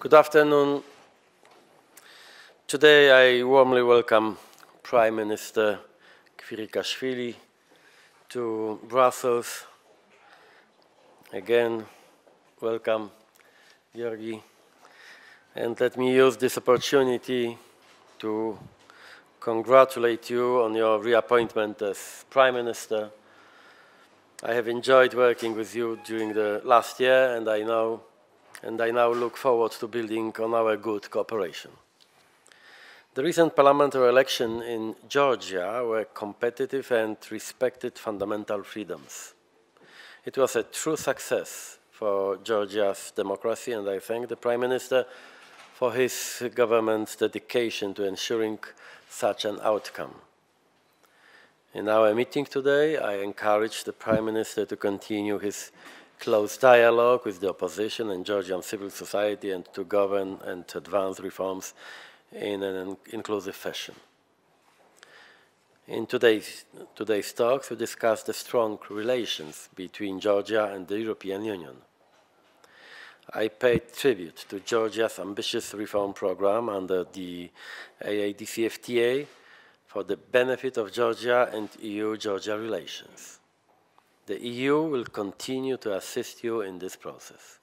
Good afternoon. Today I warmly welcome Prime Minister Კვირიკაშვილი to Brussels. Again, welcome, Gheorghi. And let me use this opportunity to congratulate you on your reappointment as Prime Minister. I have enjoyed working with you during the last year, and I now look forward to building on our good cooperation. The recent parliamentary election in Georgia were competitive and respected fundamental freedoms. It was a true success for Georgia's democracy, and I thank the Prime Minister for his government's dedication to ensuring such an outcome. In our meeting today, I encourage the Prime Minister to continue his close dialogue with the opposition and Georgian civil society and to govern and advance reforms in an inclusive fashion. In today's talks, we discussed the strong relations between Georgia and the European Union. I paid tribute to Georgia's ambitious reform program under the AADCFTA for the benefit of Georgia and EU-Georgia relations. The EU will continue to assist you in this process.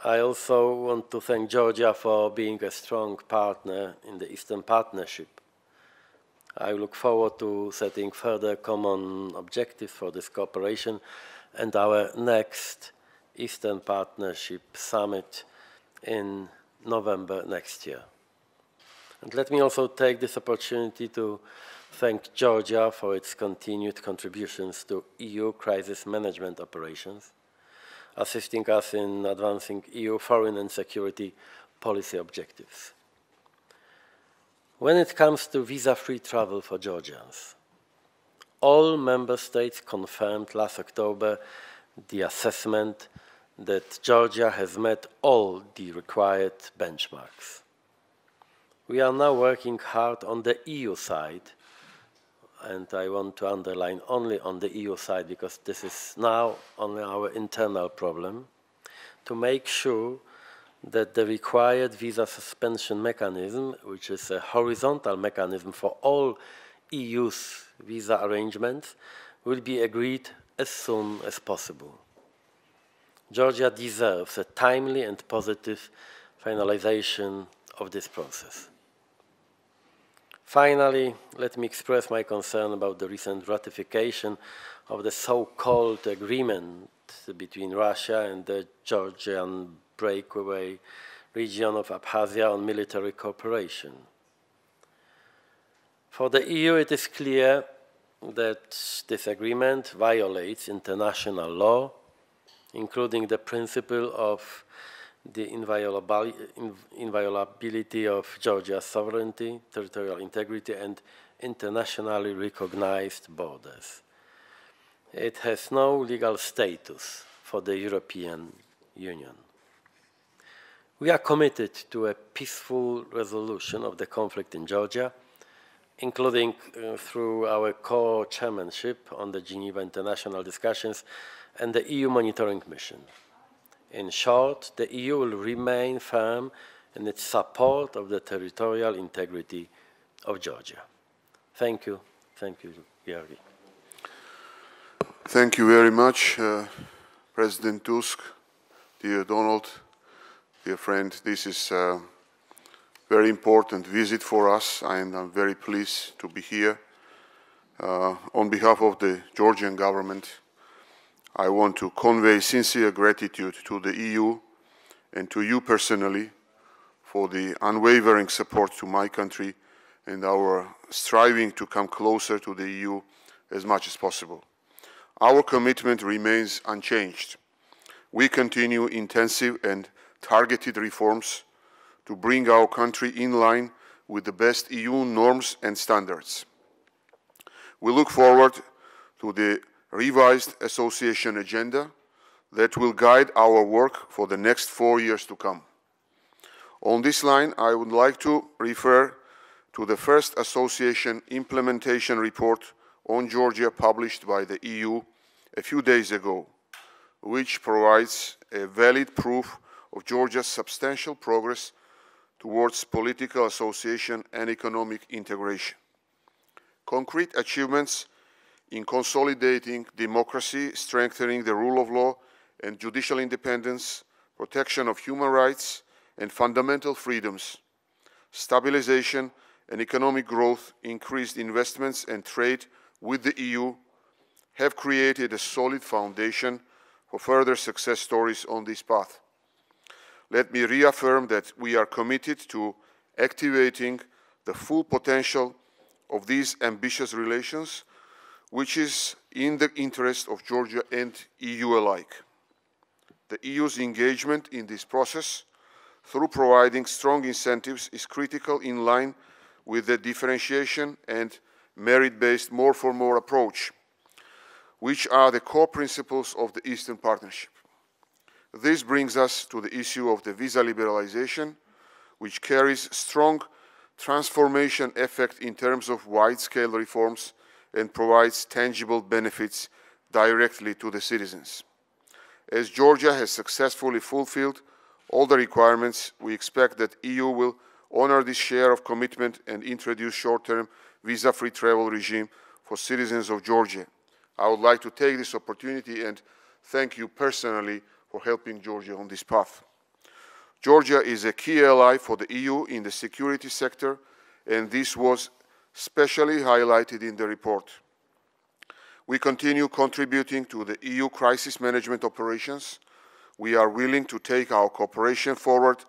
I also want to thank Georgia for being a strong partner in the Eastern Partnership. I look forward to setting further common objectives for this cooperation and our next Eastern Partnership Summit in November next year. And let me also take this opportunity to thank Georgia for its continued contributions to EU crisis management operations, assisting us in advancing EU foreign and security policy objectives. When it comes to visa-free travel for Georgians, all member states confirmed last October the assessment that Georgia has met all the required benchmarks. We are now working hard on the EU side, and I want to underline only on the EU side because this is now only our internal problem, to make sure that the required visa suspension mechanism, which is a horizontal mechanism for all EU's visa arrangements, will be agreed as soon as possible. Georgia deserves a timely and positive finalization of this process. Finally, let me express my concern about the recent ratification of the so-called agreement between Russia and the Georgian breakaway region of Abkhazia on military cooperation. For the EU, it is clear that this agreement violates international law, including the principle of the inviolability of Georgia's sovereignty, territorial integrity, and internationally recognized borders. It has no legal status for the European Union. We are committed to a peaceful resolution of the conflict in Georgia, including through our co-chairmanship on the Geneva International Discussions and the EU Monitoring Mission. In short, the EU will remain firm in its support of the territorial integrity of Georgia. Thank you. Thank you, Gheorghi. Thank you very much, President Tusk, dear Donald, dear friend. This is a very important visit for us, and I'm very pleased to be here. On behalf of the Georgian government, I want to convey sincere gratitude to the EU and to you personally for the unwavering support to my country and our striving to come closer to the EU as much as possible. Our commitment remains unchanged. We continue intensive and targeted reforms to bring our country in line with the best EU norms and standards. We look forward to the revised association agenda that will guide our work for the next 4 years to come. On this line, I would like to refer to the first association implementation report on Georgia published by the EU a few days ago, which provides a valid proof of Georgia's substantial progress towards political association and economic integration. Concrete achievements in consolidating democracy, strengthening the rule of law and judicial independence, protection of human rights and fundamental freedoms, stabilization and economic growth, increased investments and trade with the EU have created a solid foundation for further success stories on this path. Let me reaffirm that we are committed to activating the full potential of these ambitious relations, which is in the interest of Georgia and EU alike. The EU's engagement in this process through providing strong incentives is critical in line with the differentiation and merit-based more-for-more approach, which are the core principles of the Eastern Partnership. This brings us to the issue of the visa liberalization, which carries strong transformation effect in terms of wide-scale reforms and provides tangible benefits directly to the citizens. As Georgia has successfully fulfilled all the requirements, we expect that EU will honor this share of commitment and introduce short-term visa-free travel regime for citizens of Georgia. I would like to take this opportunity and thank you personally for helping Georgia on this path. Georgia is a key ally for the EU in the security sector, and this was specially highlighted in the report. We continue contributing to the EU crisis management operations. We are willing to take our cooperation forward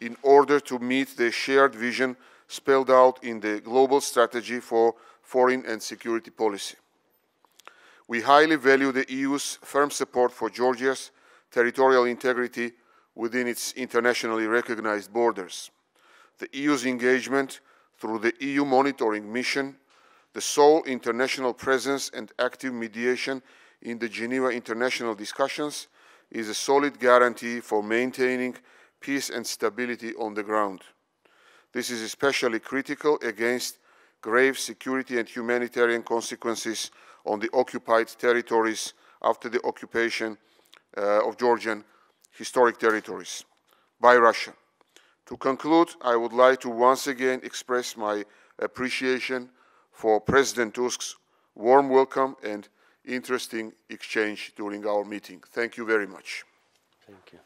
in order to meet the shared vision spelled out in the global strategy for foreign and security policy. We highly value the EU's firm support for Georgia's territorial integrity within its internationally recognized borders. The EU's engagement through the EU monitoring mission, the sole international presence and active mediation in the Geneva international discussions is a solid guarantee for maintaining peace and stability on the ground. This is especially critical against grave security and humanitarian consequences on the occupied territories after the occupation of Georgian historic territories by Russia. To conclude, I would like to once again express my appreciation for President Tusk's warm welcome and interesting exchange during our meeting. Thank you very much. Thank you.